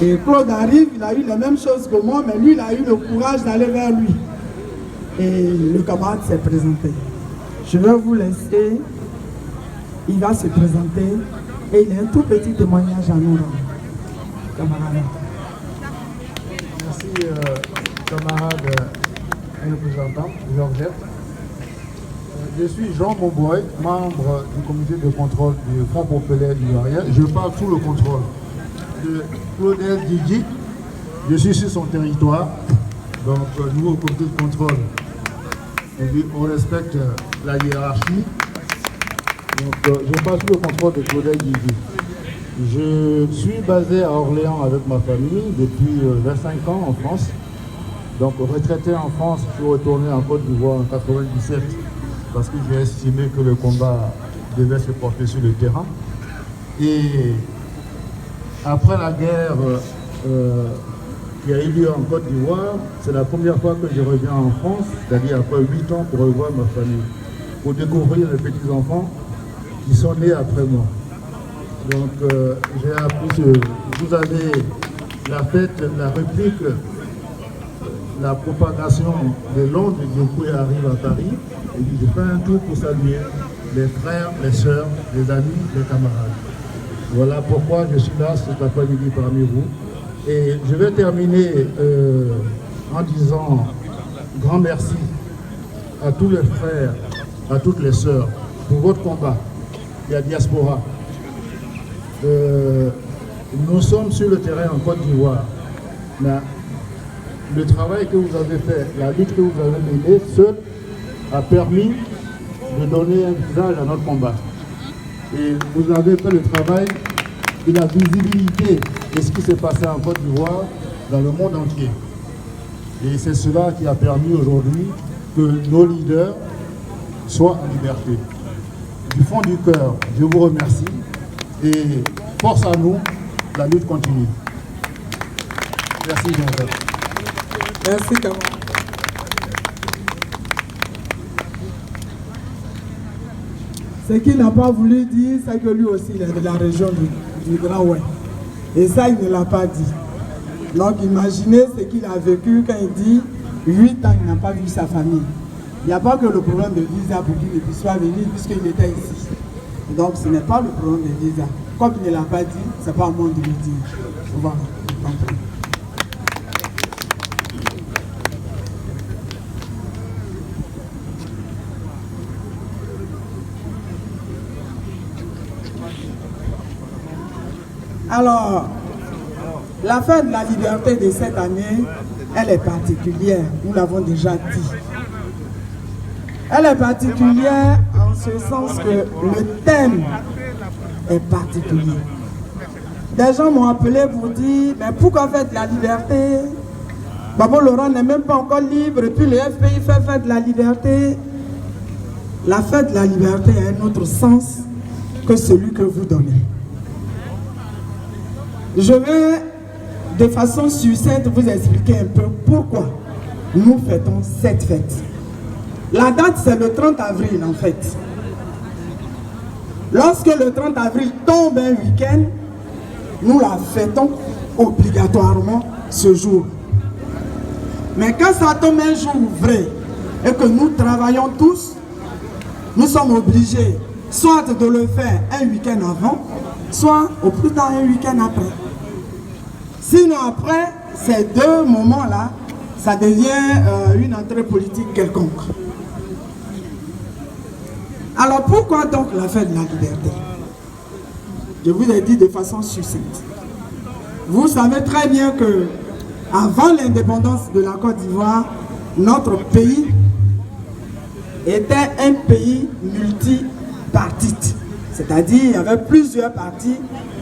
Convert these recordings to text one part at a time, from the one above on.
Et Claude arrive, il a eu la même chose que moi, mais lui, il a eu le courage d'aller vers lui. Et le camarade s'est présenté. Je vais vous laisser, il va se présenter et il a un tout petit témoignage à nous rendre. Camarade. Merci, camarade et représentant, Georgette. Je suis Jean Monboy, membre du comité de contrôle du Front populaire ivoirien. Je parle sous le contrôle de Claudel Didi. Je suis sur son territoire, donc nous au comité de contrôle, on respecte la hiérarchie. Donc je parle sous le contrôle de Claudel Didi. Je suis basé à Orléans avec ma famille depuis 25 ans en France. Donc retraité en France, je suis retourné en Côte d'Ivoire en 1997 parce que j'ai estimé que le combat devait se porter sur le terrain. Et après la guerre qui a eu lieu en Côte d'Ivoire, c'est la première fois que je reviens en France, c'est-à-dire après 8 ans pour revoir ma famille, pour découvrir les petits-enfants qui sont nés après moi. Donc j'ai appris, vous avez la fête, la réplique, la propagation de Londres du coup arrive à Paris, et puis je fais un tour pour saluer les frères, les sœurs, les amis, les camarades. Voilà pourquoi je suis là cet après-midi parmi vous. Et je vais terminer en disant grand merci à tous les frères, à toutes les sœurs pour votre combat et à Diaspora. Nous sommes sur le terrain en Côte d'Ivoire. Le travail que vous avez fait, la lutte que vous avez menée, seul a permis de donner un visage à notre combat. Et vous avez fait le travail de la visibilité de ce qui s'est passé en Côte d'Ivoire dans le monde entier. Et c'est cela qui a permis aujourd'hui que nos leaders soient en liberté. Du fond du cœur, je vous remercie et force à nous, la lutte continue. Merci, Jean-Jacques. Merci, camarade. Ce qu'il n'a pas voulu dire, c'est que lui aussi, il est de la région du Grand Ouest. Et ça, il ne l'a pas dit. Donc, imaginez ce qu'il a vécu quand il dit 8 ans, il n'a pas vu sa famille. Il n'y a pas que le problème de visa pour qu'il ne puisse pas venir puisqu'il était ici. Donc, ce n'est pas le problème de visa. Comme il ne l'a pas dit, ce n'est pas à moi de le dire. Voilà. Alors, la fin de la liberté de cette année, elle est particulière, nous l'avons déjà dit. Elle est particulière en ce sens que le thème est particulier. Des gens m'ont appelé pour dire, mais pourquoi faites la liberté? Babo Laurent n'est même pas encore libre, et puis le FPI fait fête de la liberté. La fête de la liberté a un autre sens que celui que vous donnez. Je vais de façon succincte vous expliquer un peu pourquoi nous fêtons cette fête. La date, c'est le 30 avril en fait. Lorsque le 30 avril tombe un week-end, nous la fêtons obligatoirement ce jour. Mais quand ça tombe un jour vrai et que nous travaillons tous, nous sommes obligés soit de le faire un week-end avant, soit au plus tard un week-end après. Sinon après, ces deux moments-là, ça devient une entrée politique quelconque. Alors pourquoi donc la fête de la liberté? Je vous ai dit de façon succincte. Vous savez très bien que avant l'indépendance de la Côte d'Ivoire, notre pays était un pays multipartite. C'est-à-dire il y avait plusieurs partis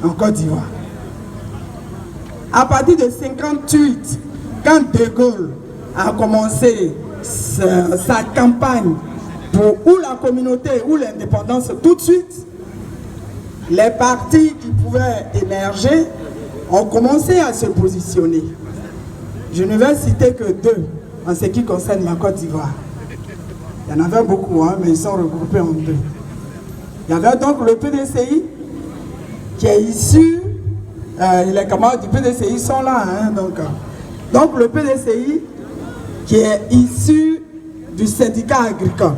en Côte d'Ivoire. À partir de 1958, quand De Gaulle a commencé sa campagne pour ou la communauté ou l'indépendance tout de suite, les partis qui pouvaient émerger ont commencé à se positionner. Je ne vais citer que deux en ce qui concerne la Côte d'Ivoire. Il y en avait beaucoup, hein, mais ils sont regroupés en deux. Il y avait donc le PDCI qui est issu les camarades du PDCI sont là. Hein, donc le PDCI qui est issu du syndicat agricole,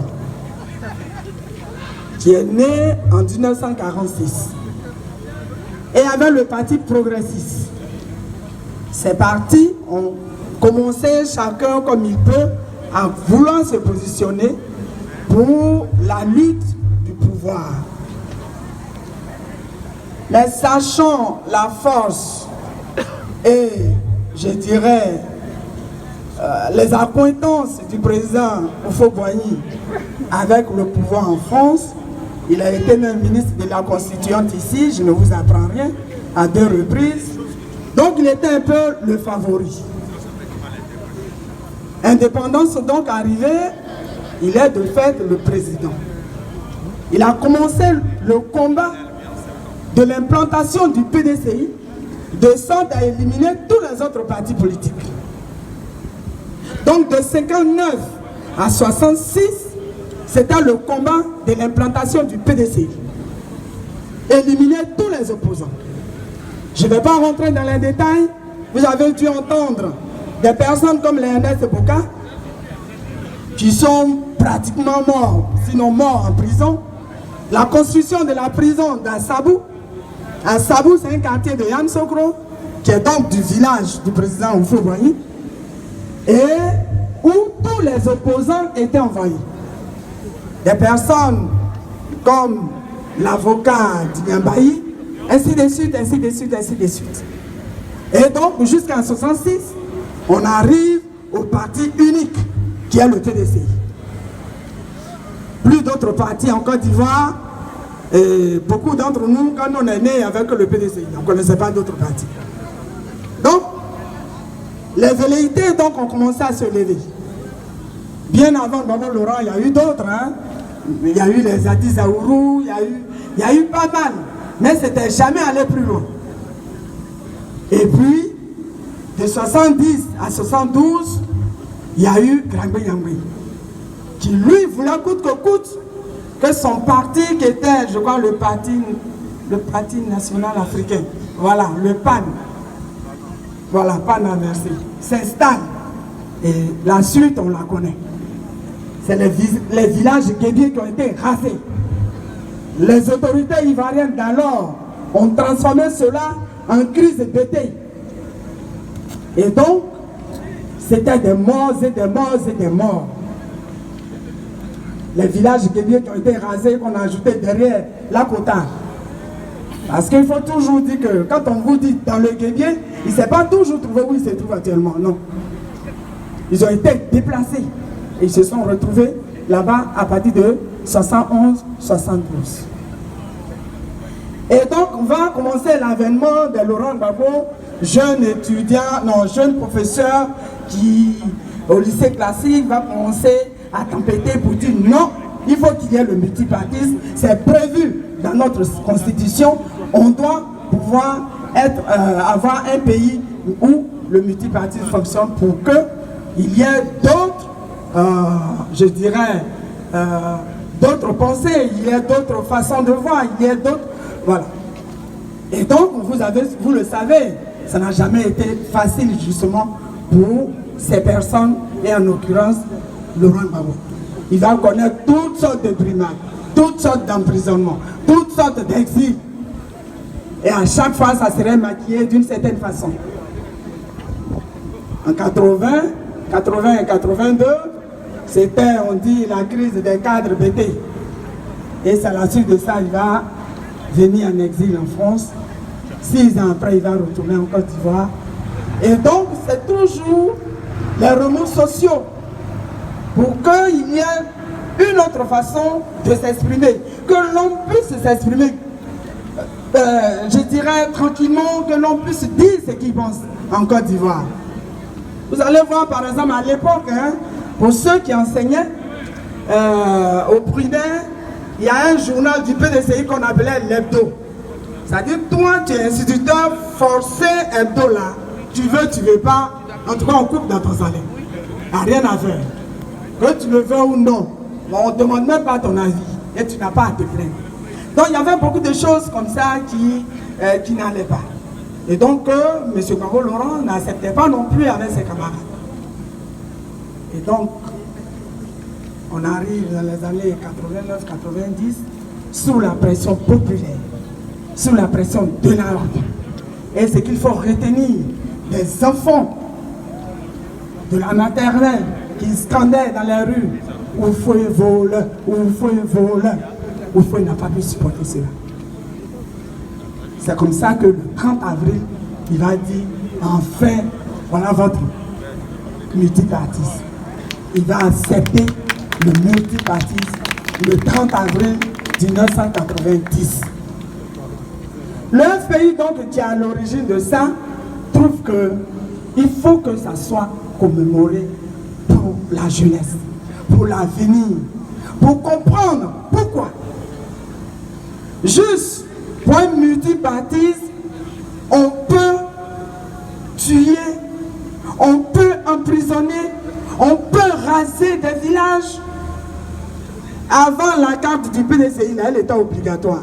qui est né en 1946, et avec le parti progressiste. Ces partis ont commencé chacun comme il peut à vouloir se positionner pour la lutte du pouvoir. Mais sachant la force et, je dirais, les accointances du président Houphouët-Boigny avec le pouvoir en France, il a été même ministre de la Constituante ici, je ne vous apprends rien, à 2 reprises. Donc il était un peu le favori. Indépendance donc arrivée, il est de fait le président. Il a commencé le combat de l'implantation du PDCI, de sorte à éliminer tous les autres partis politiques. Donc de 59 à 66, c'était le combat de l'implantation du PDCI. Éliminer tous les opposants. Je ne vais pas rentrer dans les détails. Vous avez dû entendre des personnes comme Léonard Seboka qui sont pratiquement morts, sinon morts en prison. La construction de la prison d'Assabou. Assabou, c'est un quartier de Yamoussoukro, qui est donc du village du président Houphouët-Boigny, et où tous les opposants étaient envahis. Des personnes comme l'avocat Dinyambayi, ainsi de suite, ainsi de suite, ainsi de suite. Et donc, jusqu'en 1966, on arrive au parti unique, qui est le PDCI. Plus d'autres partis en Côte d'Ivoire, et beaucoup d'entre nous, quand on est né avec le PDCI, on ne connaissait pas d'autres partis. Donc, les velléités donc, ont commencé à se lever. Bien avant Baba Laurent, il y a eu d'autres. Hein? Il y a eu les Adi Zaourou, il y a eu pas mal. Mais c'était jamais allé plus loin. Et puis, de 70 à 72, il y a eu Grangbe Yangbe, qui lui voulait coûte que coûte que son parti, qui était, je crois, le parti national africain, voilà, le PAN, voilà, PAN à merci, s'installe. Et la suite, on la connaît. C'est les villages guébiers qui ont été rasés. Les autorités ivoiriennes d'alors ont transformé cela en crise d'été. Et donc, c'était des morts et des morts et des morts. Les villages guébiers qui ont été rasés, qu'on a ajouté derrière la Kota. Parce qu'il faut toujours dire que quand on vous dit dans le guébier, il ne s'est pas toujours trouvé où il se trouve actuellement, non. Ils ont été déplacés et ils se sont retrouvés là-bas à partir de 71-72. Et donc, on va commencer l'avènement de Laurent Gbagbo, jeune étudiant, non, jeune professeur qui, au lycée classique, va commencer à tempêter pour dire non, il faut qu'il y ait le multipartisme, c'est prévu dans notre constitution, on doit pouvoir avoir un pays où le multipartisme fonctionne pour qu'il y ait d'autres, je dirais, d'autres pensées, il y ait d'autres façons de voir, il y ait d'autres, voilà. Et donc, vous le savez, ça n'a jamais été facile justement pour ces personnes, et en l'occurrence, Laurent Gbagbo. Il va connaître toutes sortes de brimades, toutes sortes d'emprisonnements, toutes sortes d'exils. Et à chaque fois, ça serait maquillé d'une certaine façon. En 80 et 82, c'était, on dit, la crise des cadres BT. Et c'est à la suite de ça, il va venir en exil en France. 6 ans après, il va retourner en Côte d'Ivoire. Et donc, c'est toujours les remous sociaux pour qu'il y ait une autre façon de s'exprimer, que l'on puisse s'exprimer, je dirais tranquillement, que l'on puisse dire ce qu'il pense en Côte d'Ivoire. Vous allez voir par exemple à l'époque, hein, pour ceux qui enseignaient au primaire, il y a un journal du PDCI qu'on appelait l'hebdo. C'est-à-dire, toi tu es instituteur forcé hebdo là, tu veux pas, en tout cas on coupe dans ton salaire. Il n'y a rien à faire. Que tu le veux ou non, on ne demande même pas ton avis et tu n'as pas à te plaindre. Donc il y avait beaucoup de choses comme ça qui n'allaient pas. Et donc, M. Gbagbo Laurent n'acceptait pas non plus avec ses camarades. Et donc, on arrive dans les années 89-90 sous la pression populaire, sous la pression de la rue. Et ce qu'il faut retenir, des enfants de la maternelle qui scandaient dans les rues, Oufoué vole, Oufoué vole. Oufoué n'a pas pu supporter cela. C'est comme ça que le 30 avril, il va dire, enfin, voilà votre multipartisme. Il va accepter le multipartisme le 30 avril 1990. Le pays donc qui est à l'origine de ça trouve qu'il faut que ça soit commémoré pour la jeunesse, pour l'avenir, pour comprendre pourquoi. Juste pour un multipartisme, on peut tuer, on peut emprisonner, on peut raser des villages. Avant, la carte du PDCI, elle était obligatoire.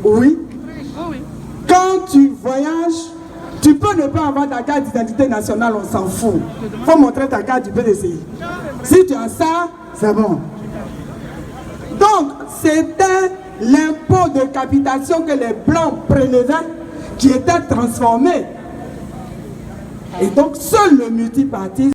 Oui. Quand tu voyages, tu peux ne pas avoir ta carte d'identité nationale, on s'en fout. Il faut montrer ta carte du PDCI. Si tu as ça, c'est bon. Donc, c'était l'impôt de capitation que les Blancs prélevaient qui était transformé. Et donc, seul le multipartisme